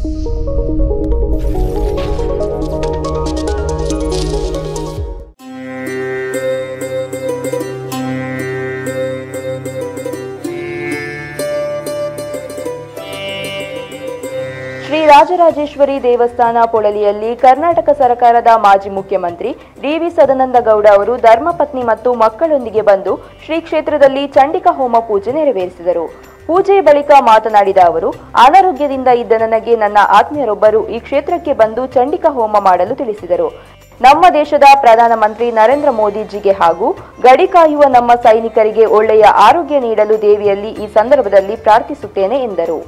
ಶ್ರೀ ರಾಜರಾಜೇಶ್ವರಿ ದೇವಸ್ಥಾನ ಪೊಳಲಿಯಲ್ಲಿ ಕರ್ನಾಟಕ ಸರ್ಕಾರದ ಮಾಜಿ ಮುಖ್ಯಮಂತ್ರಿ ಡಿ.ವಿ. ಸದಾನಂದಗೌಡ ಅವರು ಧರ್ಮಪತ್ನಿ ಮತ್ತು ಮಕ್ಕಳೊಂದಿಗೆ ಬಂದು ಶ್ರೀ ಕ್ಷೇತ್ರದಲ್ಲಿ ಚಂಡಿಕಾ ಹೋಮ ಪೂಜೆ ನೆರವೇರಿಸಿದರು. ಪೂಜೆ ಬಳಿಕ ಮಾತನಾಡಿದ ಅವರು, ಅನಾರೋಗ್ಯದಿಂದ ಇದ್ದ ನನಗೆ ನನ್ನ ಆತ್ಮೀಯರೊಬ್ಬರು ಈ ಕ್ಷೇತ್ರಕ್ಕೆ ಬಂದು ಚಂಡಿಕಾ ಹೋಮ ಮಾಡಲು ತಿಳಿಸಿದರು. ನಮ್ಮ ದೇಶದ ಪ್ರಧಾನಮಂತ್ರಿ ನರೇಂದ್ರ ಮೋದಿಜಿಗೆ ಹಾಗೂ ಗಡಿ ಕಾಯುವ ನಮ್ಮ ಸೈನಿಕರಿಗೆ ಒಳ್ಳೆಯ ಆರೋಗ್ಯ ನೀಡಲು ದೇವಿಯಲ್ಲಿ ಈ ಸಂದರ್ಭದಲ್ಲಿ ಪ್ರಾರ್ಥಿಸುತ್ತೇನೆ ಎಂದರು.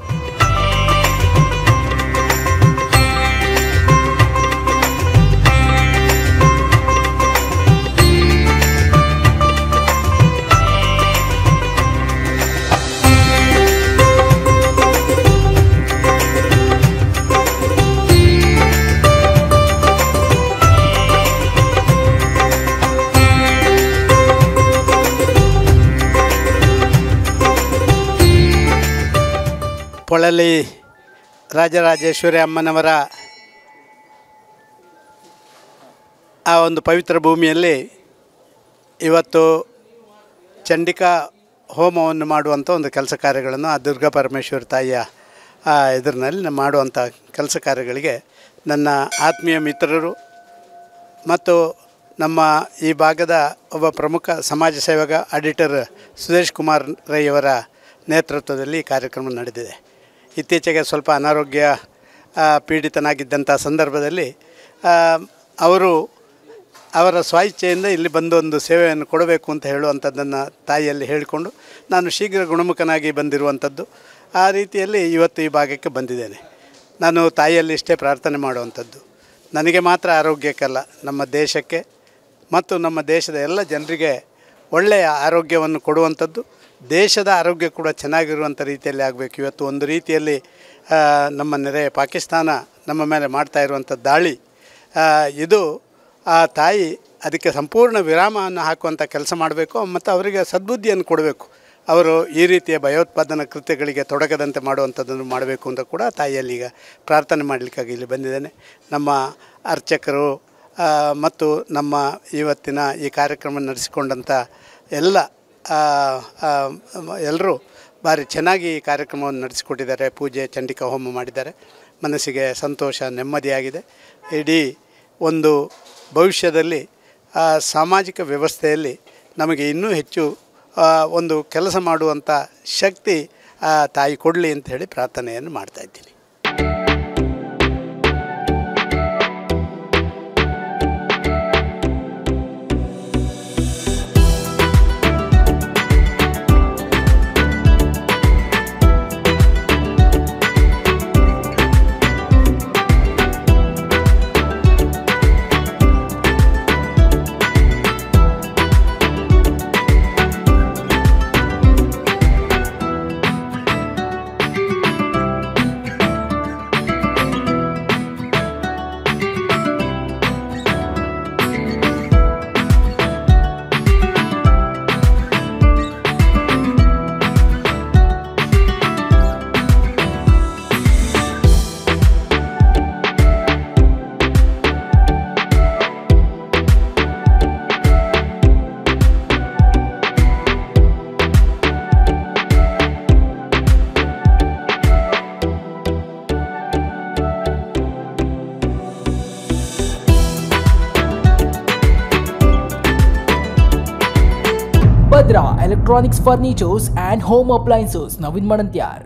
ಪೊಳಲಿ ರಾಜರಾಜೇಶ್ವರಿ ಅಮ್ಮನವರ ಆ ಒಂದು ಪವಿತ್ರ ಭೂಮಿಯಲ್ಲಿ ಇವತ್ತು ಚಂಡಿಕಾ ಹೋಮವನ್ನು ಮಾಡುವಂಥ ಒಂದು ಕೆಲಸ ಕಾರ್ಯಗಳನ್ನು ಆ ದುರ್ಗಾ ಪರಮೇಶ್ವರಿ ತಾಯಿಯ ಎದುರಿನಲ್ಲಿ ಮಾಡುವಂಥ ಕೆಲಸ ಕಾರ್ಯಗಳಿಗೆ ನನ್ನ ಆತ್ಮೀಯ ಮಿತ್ರರು ಮತ್ತು ನಮ್ಮ ಈ ಭಾಗದ ಒಬ್ಬ ಪ್ರಮುಖ ಸಮಾಜ ಸೇವಕ ಆಡಿಟರ್ ಸುದೇಶ್ ಕುಮಾರ್ ರೈಯವರ ನೇತೃತ್ವದಲ್ಲಿ ಈ ಕಾರ್ಯಕ್ರಮ ನಡೆದಿದೆ. ಇತ್ತೀಚೆಗೆ ಸ್ವಲ್ಪ ಅನಾರೋಗ್ಯ ಪೀಡಿತನಾಗಿದ್ದಂಥ ಸಂದರ್ಭದಲ್ಲಿ ಅವರ ಸ್ವಇಚ್ಛೆಯಿಂದ ಇಲ್ಲಿ ಬಂದು ಒಂದು ಸೇವೆಯನ್ನು ಕೊಡಬೇಕು ಅಂತ ಹೇಳುವಂಥದ್ದನ್ನು ತಾಯಿಯಲ್ಲಿ ಹೇಳಿಕೊಂಡು ನಾನು ಶೀಘ್ರ ಗುಣಮುಖನಾಗಿ ಬಂದಿರುವಂಥದ್ದು. ಆ ರೀತಿಯಲ್ಲಿ ಇವತ್ತು ಈ ಭಾಗಕ್ಕೆ ಬಂದಿದ್ದೇನೆ. ನಾನು ತಾಯಿಯಲ್ಲಿ ಇಷ್ಟೇ ಪ್ರಾರ್ಥನೆ ಮಾಡುವಂಥದ್ದು, ನನಗೆ ಮಾತ್ರ ಆರೋಗ್ಯಕ್ಕಲ್ಲ, ನಮ್ಮ ದೇಶಕ್ಕೆ ಮತ್ತು ನಮ್ಮ ದೇಶದ ಎಲ್ಲ ಜನರಿಗೆ ಒಳ್ಳೆಯ ಆರೋಗ್ಯವನ್ನು ಕೊಡುವಂಥದ್ದು, ದೇಶದ ಆರೋಗ್ಯ ಕೂಡ ಚೆನ್ನಾಗಿರುವಂಥ ರೀತಿಯಲ್ಲಿ ಆಗಬೇಕು. ಇವತ್ತು ಒಂದು ರೀತಿಯಲ್ಲಿ ನಮ್ಮ ನೆರೆ ಪಾಕಿಸ್ತಾನ ನಮ್ಮ ಮೇಲೆ ಮಾಡ್ತಾ ಇರುವಂಥ ದಾಳಿ, ಇದು ಆ ತಾಯಿ ಅದಕ್ಕೆ ಸಂಪೂರ್ಣ ವಿರಾಮವನ್ನು ಹಾಕುವಂಥ ಕೆಲಸ ಮಾಡಬೇಕು ಮತ್ತು ಅವರಿಗೆ ಸದ್ಬುದ್ಧಿಯನ್ನು ಕೊಡಬೇಕು. ಅವರು ಈ ರೀತಿಯ ಭಯೋತ್ಪಾದನಾ ಕೃತ್ಯಗಳಿಗೆ ತೊಡಗದಂತೆ ಮಾಡುವಂಥದ್ದನ್ನು ಮಾಡಬೇಕು ಅಂತ ಕೂಡ ತಾಯಿಯಲ್ಲಿ ಈಗ ಪ್ರಾರ್ಥನೆ ಮಾಡಲಿಕ್ಕಾಗಿ ಇಲ್ಲಿ ಬಂದಿದ್ದೇನೆ. ನಮ್ಮ ಅರ್ಚಕರು ಮತ್ತು ನಮ್ಮ ಇವತ್ತಿನ ಈ ಕಾರ್ಯಕ್ರಮ ನಡೆಸಿಕೊಂಡಂಥ ಎಲ್ಲರೂ ಭಾರಿ ಚೆನ್ನಾಗಿ ಈ ಕಾರ್ಯಕ್ರಮವನ್ನು ನಡೆಸಿಕೊಟ್ಟಿದ್ದಾರೆ. ಪೂಜೆ, ಚಂಡಿಕಾ ಹೋಮ ಮಾಡಿದ್ದಾರೆ. ಮನಸ್ಸಿಗೆ ಸಂತೋಷ, ನೆಮ್ಮದಿಯಾಗಿದೆ. ಇಡೀ ಒಂದು ಭವಿಷ್ಯದಲ್ಲಿ ಸಾಮಾಜಿಕ ವ್ಯವಸ್ಥೆಯಲ್ಲಿ ನಮಗೆ ಇನ್ನೂ ಹೆಚ್ಚು ಒಂದು ಕೆಲಸ ಮಾಡುವಂಥ ಶಕ್ತಿ ತಾಯಿ ಕೊಡಲಿ ಅಂತ ಹೇಳಿ ಪ್ರಾರ್ಥನೆಯನ್ನು ಮಾಡ್ತಾಯಿದ್ದೀನಿ. Badra Electronics Furnitures and Home Appliances, Navin Madantyar.